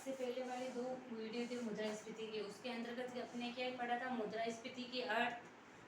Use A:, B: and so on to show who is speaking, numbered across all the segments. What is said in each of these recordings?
A: इससे पहले वाली दो वीडियो थी मुद्रास्फीति की, उसके अंतर्गत अपने क्या पढ़ा था, मुद्रास्फीति के अर्थ,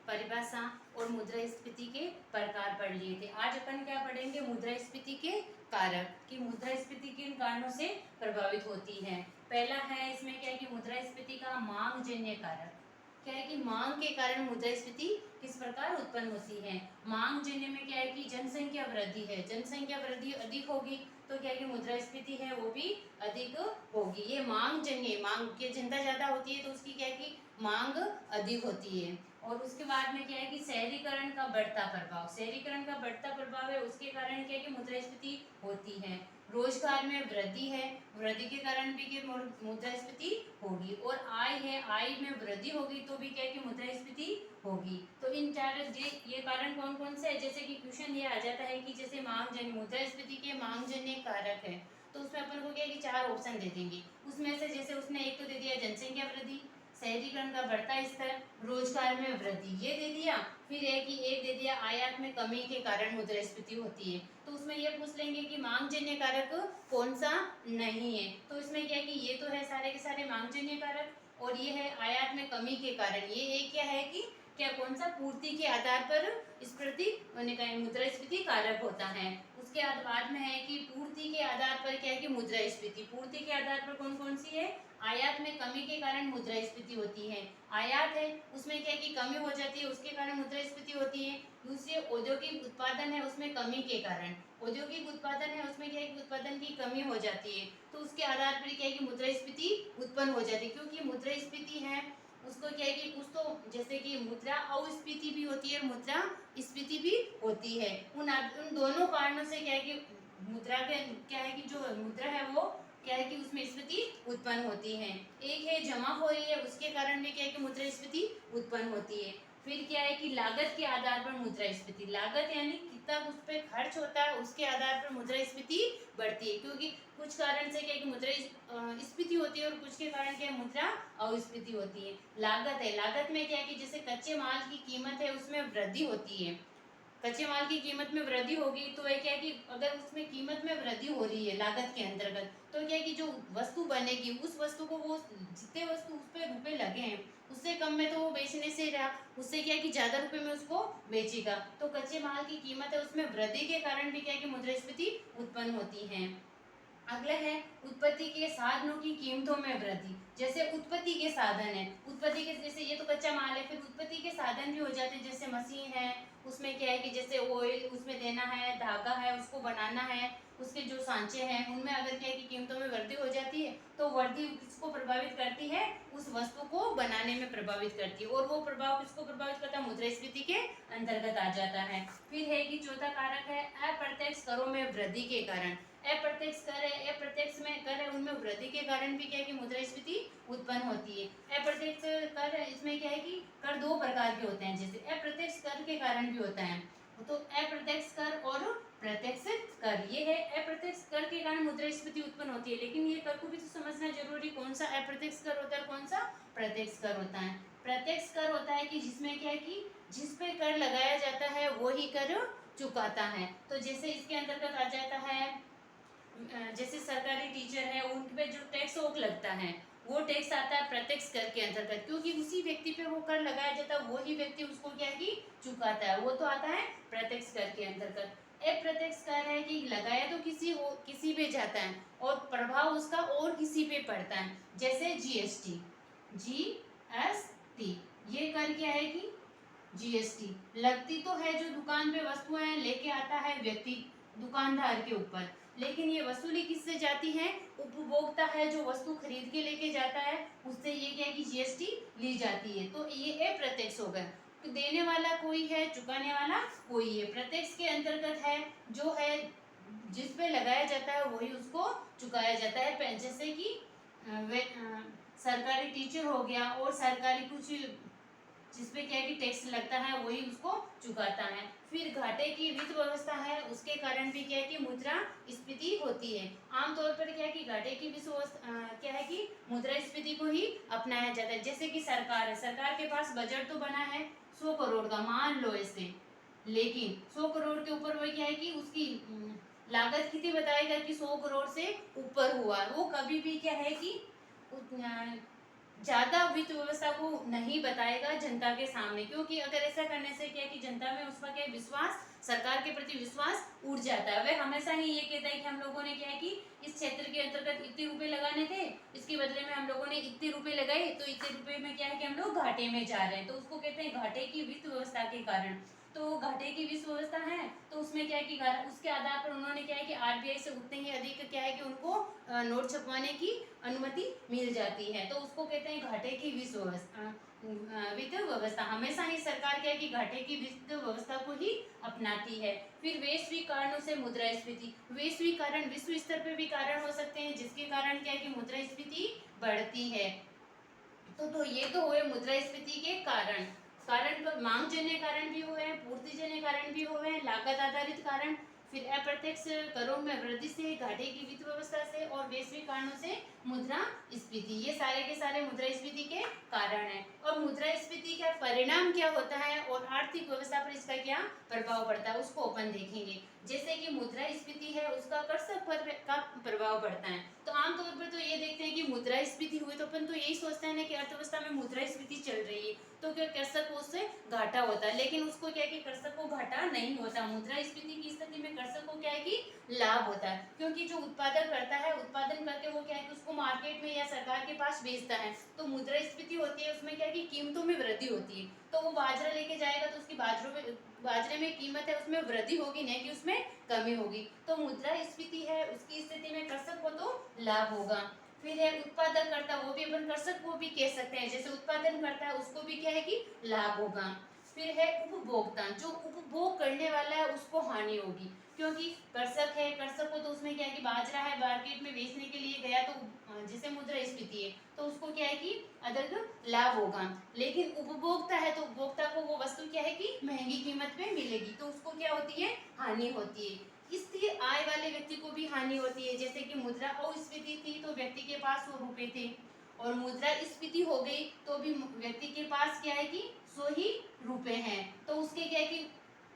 A: परिभाषा और मुद्रास्फीति के प्रकार पढ़ लिए थे। आज अपन क्या पढ़ेंगे, मुद्रास्फीति के कारक, कि मुद्रास्फीति किन कारणों से प्रभावित होती है। पहला है इसमें क्या है कि मुद्रास्फीति का मांग जन्य कारक। क्या है कि मांग के कारण मुद्रास्फीति किस प्रकार उत्पन्न होती है। मांग जन्य में क्या है कि जनसंख्या वृद्धि है, जनसंख्या वृद्धि अधिक होगी तो क्या है कि मुद्रास्फीति है वो भी अधिक होगी। ये मांग जन्य, मांग की जनता ज्यादा होती है तो उसकी क्या है कि मांग अधिक होती है। और उसके बाद में क्या है कि शहरीकरण का बढ़ता प्रभाव, शहरीकरण का बढ़ता प्रभाव है, उसके कारण क्या है कि मुद्रास्फीति होती है। रोजगार में वृद्धि है, वृद्धि के कारण भी क्या मुद्रास्फीति होगी। और आय है, आय में वृद्धि होगी तो भी क्या है कि मुद्रास्फीति होगी। तो इन चार ये कारण कौन कौन से है, जैसे कि क्वेश्चन ये आ जाता है कि जैसे मांग जन्य, मुद्रास्फीति के मांग जन्य कारक है तो उसमें अपन को क्या है कि चार ऑप्शन दे देंगे। उसमें से जैसे उसने एक तो दे दिया जनसंख्या वृद्धि, शहरीकरण का बढ़ता स्तर, रोजगार में वृद्धि, ये दे दिया। फिर एक दे दिया आयात में कमी के कारण मुद्रास्फीति होती है। तो उसमें ये पूछ लेंगे कि मांगजन्य कारक कौन सा नहीं है। तो इसमें क्या है कि ये तो है सारे के सारे मांगजन्य कारक, और ये है आयात में कमी के कारण। ये एक क्या है कि क्या कौन सा पूर्ति के आधार पर इस प्रति मुद्रास्फीति कारक होता है। उसके बाद में है कि पूर्ति के आधार पर क्या है कि मुद्रास्फीति, पूर्ति के आधार पर कौन कौन सी है, आयात में कमी के कारण मुद्रास्फीति होती है। आयात है उसमें क्या है कि कमी हो जाती है, उसके कारण मुद्रास्फीति होती है। दूसरी औद्योगिक उत्पादन है, उसमें कमी के कारण, औद्योगिक उत्पादन है उसमें क्या है कि उत्पादन की कमी हो जाती है तो उसके आधार पर क्या है कि मुद्रास्फीति उत्पन्न हो जाती है। क्योंकि मुद्रास्फीति है उसको क्या है कि कुछ तो जैसे कि मुद्रा अस्फीति भी होती है, मुद्रा स्फीति भी होती है। उन दोनों कारणों से क्या है कि मुद्रा के क्या है कि जो मुद्रा है वो क्या है कि उसमें स्फीति उत्पन्न होती है। एक है जमा हो रही है, उसके कारण भी क्या है कि मुद्रास्फीति उत्पन्न होती है। फिर क्या है कि लागत के आधार पर मुद्रास्फीति, लागत यानी कितना उस पर खर्च होता है उसके आधार पर मुद्रास्फीति बढ़ती है। क्योंकि कुछ कारण से क्या है कि मुद्रा स्फीति होती है और कुछ के कारण क्या है मुद्रा अस्फीति होती है। लागत है, लागत में क्या है कि जैसे कच्चे माल की कीमत है उसमें वृद्धि होती है, कच्चे माल की कीमत में वृद्धि होगी तो ये क्या है कि अगर उसमें कीमत में वृद्धि हो रही है लागत के अंतर्गत तो क्या है कि जो वस्तु बनेगी उस वस्तु को वो जितने वस्तु उस पर रुपए लगे हैं उससे कम में तो वो बेचने से रहा, उससे क्या है कि ज्यादा रुपए में उसको बेचेगा। तो कच्चे माल की कीमत है उसमें वृद्धि के कारण भी क्या है कि मुद्रास्फीति उत्पन्न होती है। अगला है उत्पत्ति के साधनों की कीमतों में वृद्धि। जैसे उत्पत्ति के साधन है, उत्पत्ति के जैसे ये तो कच्चा माल है, फिर उत्पत्ति के साधन भी हो जाते हैं जैसे मशीन है, उसमें क्या है कि जैसे ऑयल उसमें देना है, धागा है उसको बनाना है, उसके जो सांचे हैं उनमें अगर क्या है कि कीमतों में वृद्धि हो जाती है तो वृद्धि किसको प्रभावित करती है, उस वस्तु को बनाने में प्रभावित करती है। और वो प्रभाव किसको प्रभावित करता है, मुद्रास्फीति के अंतर्गत आ जाता है। फिर है कि चौथा कारक है अप्रत्यक्ष करों में वृद्धि के कारण। अप्रत्यक्ष कर है, अप्रत्यक्ष में कर है उनमें वृद्धि के कारण भी क्या है कि मुद्रास्फीति उत्पन्न होती है। अप्रत्यक्ष कर है इसमें क्या है कि कर दो प्रकार के होते हैं, जैसे अप्रत्यक्ष कर के कारण भी होता है तो अप्रत्यक्ष कर और प्रत्यक्ष कर। ये है अप्रत्यक्ष कर के कारण मुद्रास्फीति उत्पन्न होती है, लेकिन ये कर को भी तो समझना जरूरी, कौन सा अप्रत्यक्ष कर होता है कौन सा प्रत्यक्ष कर होता है। प्रत्यक्ष कर होता है कि जिसमें क्या है कि जिस पे कर लगाया जाता है वो ही कर चुकाता है। तो जैसे इसके अंतर्गत आ जाता है जैसे सरकारी टीचर है उन पे जो टैक्स वोक लगता है वो टैक्स आता है प्रत्यक्ष कर के अंतर्गत, क्योंकि उसी व्यक्ति पे वो कर लगाया जाता है वही व्यक्ति उसको क्या है कि चुकाता है, वो तो आता है प्रत्यक्ष कर के अंतर्गत। अप्रत्यक्ष कर है कि लगाया तो किसी पे जाता है और प्रभाव उसका और किसी पे पड़ता है, जैसे जीएसटी, जीएसटी ये कर क्या है कि जीएसटी लगती तो है, जो दुकान पे वस्तुएं लेके आता है व्यक्ति दुकानदार के ऊपर, लेकिन ये वसूली किससे जाती है, उपभोक्ता है जो वस्तु खरीद के लेके जाता है उससे ये क्या है कि जीएसटी ली जाती है। तो ये अप्रत्यक्ष हो गया, तो देने वाला कोई है चुकाने वाला कोई है। प्रत्यक्ष के अंतर्गत है जो है जिस पे लगाया जाता है वही उसको चुकाया जाता है, जैसे कि सरकारी टीचर हो गया और सरकारी कुछ जिसपे क्या है कि टैक्स लगता है वही उसको चुकाता है। फिर घाटे की वित्त व्यवस्था है उसके कारण भी क्या है कि मुद्रा स्फीति होती है। आमतौर पर क्या है कि घाटे की वित्त व्यवस्था क्या है कि मुद्रा स्फीति को ही अपनाया जाता है। जैसे कि सरकार है, सरकार के पास बजट तो बना है 100 करोड़ का मान लो ऐसे, लेकिन 100 करोड़ के ऊपर वो क्या है कि उसकी लागत कितनी बताएगा कि 100 करोड़ से ऊपर हुआ, वो कभी भी क्या है कि ज्यादा वित्त व्यवस्था को नहीं बताएगा जनता के सामने, क्योंकि अगर ऐसा करने से क्या है कि जनता में उसका क्या है विश्वास, सरकार के प्रति विश्वास उठ जाता है। वह हमेशा ही ये कहता है कि हम लोगों ने क्या है कि इस क्षेत्र के अंतर्गत इतने रुपए लगाने थे, इसके बदले में हम लोगों ने इतने रुपए लगाए, तो इतने रुपए में क्या है कि हम लोग घाटे में जा रहे हैं, तो उसको कहते हैं घाटे की वित्त व्यवस्था के कारण। तो घाटे की वित्त व्यवस्था है, तो उसमें क्या है कि उसके आधार पर उन्होंने क्या है कि आरबीआई से उतने ही अधिक क्या है कि उनको नोट छपवाने की अनुमति मिल जाती है, तो उसको कहते हैं घाटे की वित्त व्यवस्था। वित्त व्यवस्था हमेशा ही सरकार क्या है कि घाटे की वित्त व्यवस्था को ही अपनाती है। फिर वैश्विक कारणों से मुद्रास्फीति, वैश्विक कारण विश्व स्तर पे भी कारण हो सकते हैं जिसके कारण क्या है कि मुद्रास्फीति बढ़ती है। तो ये तो हुए मुद्रास्फीति के कारण। कारण तो मांग जन्य कारण भी हुए हैं, पूर्ति जन्य कारण भी हुए हैं, लागत आधारित कारण, फिर अप्रत्यक्ष करों में वृद्धि से, घाटे की वित्त व्यवस्था से और वैश्विक कारणों से मुद्रास्फीति, ये सारे के सारे मुद्रास्फीति के कारण है। और मुद्रास्फीति का परिणाम क्या होता है और आर्थिक व्यवस्था पर इसका क्या प्रभाव पड़ता है उसको अपन देखेंगे। जैसे कि मुद्रास्फीति है उसका कर्षक पर का प्रभाव पड़ता है, तो आमतौर पर तो ये देखते हैं कि मुद्रास्फीति हुई तो अपन तो यही सोचते हैं ना कि अर्थव्यवस्था में मुद्रास्फीति चल रही है, तो क्या कृषक को उससे घाटा होता है, लेकिन उसको क्या है कि कृषक को घाटा नहीं होता। मुद्रास्फीति की स्थिति में कृषक को क्या है कि लाभ होता है, क्योंकि जो उत्पादन करता है, उत्पादन करके वो क्या है कि उसको मार्केट में या सरकार के पास बेचता है, तो मुद्रास्फीति होती है उसमें क्या है कि कीमतों में वृद्धि होती है। तो वो बाजरा लेके जाएगा तो उसकी बाजरे में कीमत है उसमें वृद्धि होगी, नहीं कि उसमें कमी होगी। तो मुद्रास्फीति है उसकी स्थिति में कृषक को तो लाभ होगा। फिर है उत्पादन करता, वो भी अपन कृषक को भी कह सकते हैं, जैसे उत्पादन करता है उसको भी क्या है कि लाभ होगा। फिर है उपभोक्ता, जो उपभोग करने वाला है उसको हानि होगी, क्योंकि कृषक है, कृषक को तो उसमें क्या है कि बाजरा है मार्केट में बेचने के लिए गया, तो जैसे मुद्रास्फीति है तो उसको क्या है कि अधिक लाभ होगा। लेकिन उपभोक्ता है तो उपभोक्ता को वो वस्तु क्या है कि महंगी कीमत पे मिलेगी, तो उसको क्या होती है, हानि होती है। स्थिर आय वाले व्यक्ति को भी हानि होती है, जैसे कि मुद्रा अस्फीति थी तो व्यक्ति के पास 100 रुपए थे, और मुद्रा स्फीति हो गई तो भी व्यक्ति के पास क्या है कि 100 ही रुपए हैं, तो उसके क्या है कि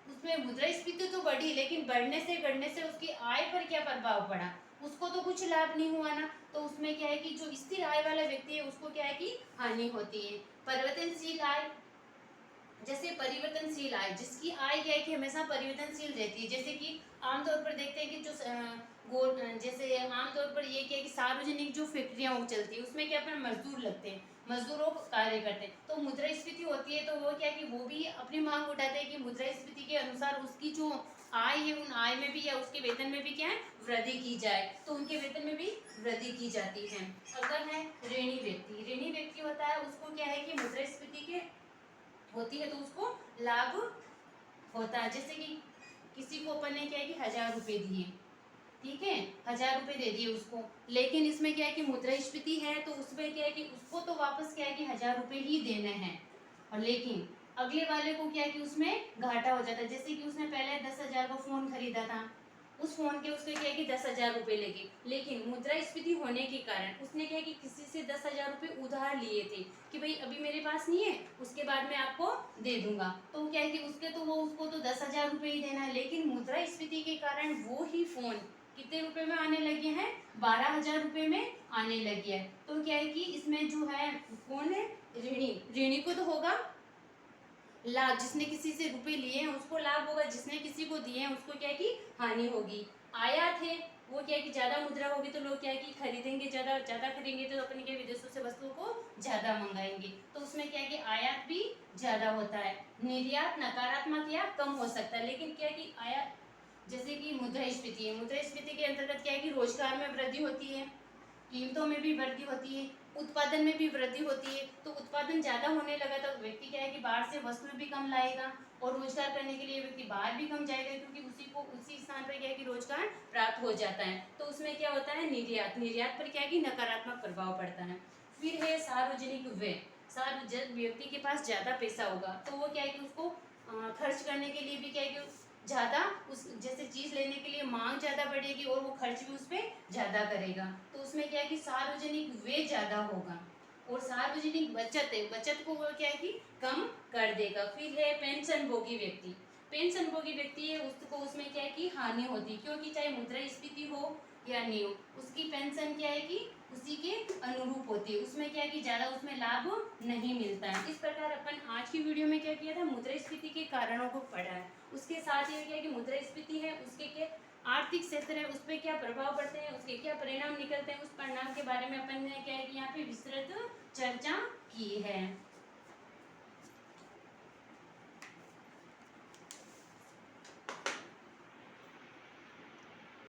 A: उसमें मुद्रास्फीति तो बढ़ी, लेकिन बढ़ने से घटने से उसकी आय पर क्या प्रभाव पड़ा, उसको तो कुछ लाभ नहीं हुआ ना। तो उसमें क्या है कि जो स्थिर आय वाला व्यक्ति है उसको क्या है कि हानि होती है। परिवर्तनशील आय, जैसे परिवर्तनशील आय, जिसकी आय क्या है कि हमेशा परिवर्तनशील रहती है, जैसे कि आमतौर पर देखते हैं कि जो जैसे आमतौर पर ये क्या है कि सार्वजनिक जो फैक्ट्रियाँ चलती है उसमें क्या अपने मजदूर लगते हैं, मजदूरों को कार्य करते हैं, तो मुद्रास्फीति होती है तो वो क्या है कि वो भी अपनी मांग उठाते हैं कि मुद्रास्फीति के अनुसार उसकी जो आय है उन आय में भी या उसके वेतन में भी क्या है वृद्धि की जाए, तो उनके वेतन में भी वृद्धि की जाती है। अगर है ऋणी व्यक्ति, ऋणी व्यक्ति होता है उसको क्या है कि मुद्रास्फीति के होती है तो उसको लाभ होता है। जैसे कि किसी को अपन ने क्या है कि 1000 रुपए दिए, ठीक है, 1000 रुपए दे दिए उसको, लेकिन इसमें क्या है कि मुद्रास्फीति है तो उसमें क्या है कि उसको तो वापस क्या है कि 1000 रुपए ही देने हैं, और लेकिन अगले वाले को क्या है कि उसमें घाटा हो जाता है। जैसे कि उसने पहले 10,000 का फोन खरीदा था, उस फोन के उसके क्या है कि 10,000 रुपए लगे, लेकिन मुद्रास्फीति होने के कारण उसने क्या है कि किसी से 10,000 रुपए उधार लिए थे कि भाई अभी मेरे पास नहीं है, उसके बाद में आपको दे दूंगा, तो क्या है कि उसके तो वो उसको तो 10,000 रुपए ही देना है, लेकिन मुद्रास्फीति के कारण वो ही फोन कितने रुपए में आने लगे हैं, 12,000 रुपए में आने लगे हैं। तो क्या है कि इसमें जो है कौन है, ऋणी, ऋणी को तो होगा लाभ, जिसने किसी से रुपए लिए हैं उसको लाभ होगा, जिसने किसी को दिए हैं उसको क्या है कि हानि होगी। आयात है वो क्या है कि ज्यादा मुद्रा होगी तो लोग क्या है कि खरीदेंगे, ज्यादा ज्यादा खरीदेंगे तो अपने के विदेशों से वस्तुओं को ज्यादा मंगाएंगे, तो उसमें क्या है कि आयात भी ज्यादा होता है। निर्यात नकारात्मक या कम हो सकता है, लेकिन क्या है कि आयात, जैसे कि मुद्रास्फीति है, मुद्रास्फीति के अंतर्गत क्या है कि रोजगार में वृद्धि होती है, कीमतों में भी वृद्धि होती है, उत्पादन में भी वृद्धि होती है, तो उत्पादन ज्यादा होने लगा तो व्यक्ति क्या है कि बाहर से वस्तुएं भी कम लाएगा, और रोजगार करने के लिए व्यक्ति बाहर भी कम जाएगा, क्योंकि उसी स्थान पर क्या है कि रोजगार प्राप्त हो जाता है, तो उसमें क्या होता है निर्यात, निर्यात पर क्या है कि नकारात्मक प्रभाव पड़ता है। फिर है सार्वजनिक व्यय, जब व्यक्ति के पास ज्यादा पैसा होगा तो वो क्या है कि उसको खर्च करने के लिए भी क्या है कि ज्यादा उस जैसे चीज लेने के लिए मांग ज्यादा बढ़ेगी और वो खर्च भी उस पर ज्यादा करेगा, तो उसमें क्या है कि सार्वजनिक व्यय ज्यादा होगा। और सार्वजनिक बचत है, बचत को वो क्या है कि कम कर देगा। फिर है पेंशन भोगी व्यक्ति, पेंशनभोगी व्यक्ति है उसको उसमें क्या है कि हानि होती है, क्योंकि चाहे मुद्रास्फीति हो या नहीं हो, उसकी पेंशन क्या है कि उसी के अनुरूप होती है, उसमें क्या है कि ज़्यादा उसमें लाभ नहीं मिलता है। इस प्रकार अपन आज की वीडियो में क्या किया था, मुद्रास्फीति के कारणों को पढ़ा है। उसके साथ ये क्या है कि मुद्रास्फीति है उसके क्या आर्थिक क्षेत्र है उस पर क्या प्रभाव पड़ते हैं, उसके क्या परिणाम निकलते हैं, उस परिणाम के बारे में अपन ने क्या है कि यहाँ पे विस्तृत चर्चा की है।